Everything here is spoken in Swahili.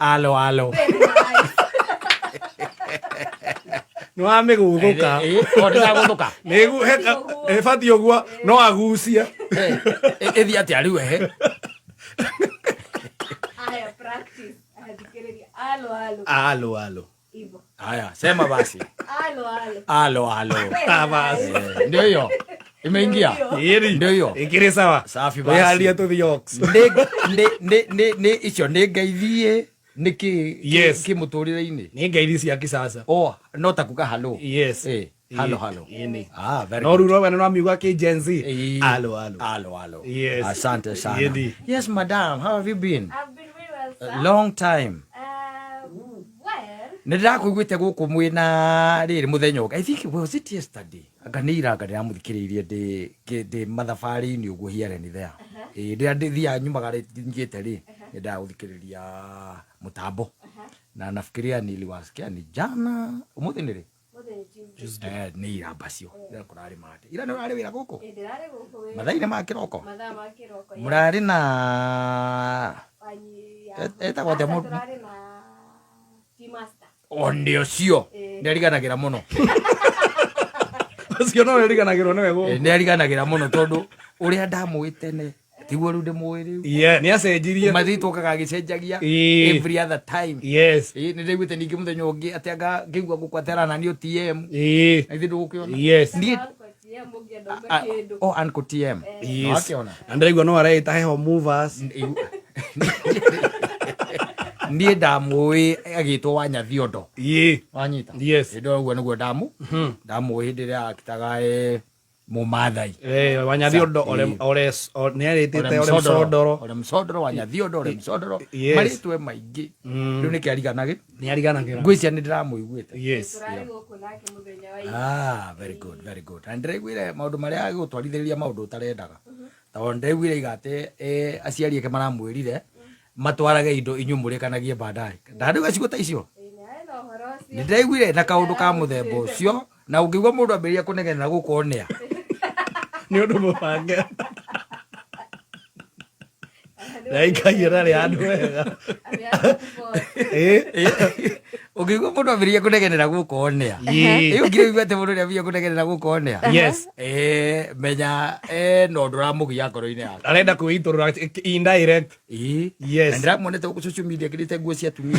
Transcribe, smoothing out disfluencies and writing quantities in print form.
Alo. No ame guguka. Ndira gutuka. Negu heka ebati ogua no agucia. Ethi ati ari we. Aya practice. Ahadikiriria. Alo. Hivyo. Haya, sema basi. Alo. Basi. Ndio hiyo. Imeingia. Ndio hiyo. Ikiri sawa. Safi basi. Wehalia to the ox. Ne icio ne ngaithie niki muturire-ini. Ni ngeithi cia kisasa. Oh, no takuga hello. Yes. Hello. Very no ruro wena no amiuga ki Gen Z. Alo. Yes. Asante sana. Yedi. Yes, madam. How have you been? I've been very well, sir. Long time. Well. Nindirakuiguite guku mwina riri muthenya I think it was it yesterday. Akanira ngandira muthikiririe ndi mathabari-ini uguo here and there. Ndira ndithia nyumagara ngite ri nda guthikiriria mutambo. Na nafikiria niliwasikia ni jana umuthi ni ri. Ni irabacio ira kurari mate. Ira ni urari wira guku. Ndirari guku. Mathaine ma kiroko. Mathaa ma kiroko. Murari na eta kwa demo. Murari na T-Master. Ndio cio. Ndiriganagira muno. Cio no ndiriganagira newe guku. Ndiriganagira muno tondu uria ndamwitene tiguo riu ndimwiri. Yeah, ni acenjirie. Mathito kagagicenjagia every other time. Yes. Ni ndiguite ningi muthenya ungi ati anga ngigua guku aterana ni OTM. Na ithu ndugukiona. Yes. Uncle TM. Yes. Andiraigua no araita heho movers. Ndie ndamui agitwo Wanyathiondo. Wanyita. Yes. Ndio uguo niguo ndamu hindi ria akitaga Mumathai. Wanyathiondo ore ni aritite ore msodoro Wanyathiondo ore msodoro maritwe maingi riu ni kiariganage ngwiciria ni ndiramuiguite. Yes. Very good and ndiraiguire maundu maria agutwarithiria maundu utarendaga tondu ndiraiguire igate aciari ake maramwirire matwarage indo inyumurikanagie baadaye ndanduga cigo ta icio ni ndiraiguire na kaundu ka muthemba ucio na ungigwa mundu ambiria kunegenera gukonea ni undu mubange Naikagira ri andu wega. Ungigwa mundu ambiria kunegenera gukonea iyo ngire ate mundu ni ambiria kunegenera gukonea. Yes. Menya no nduramugia ngoro-ini yake arenda kwiturura indirect. Yes. Ndiramuonete ku social media kirite nguo cia tumia.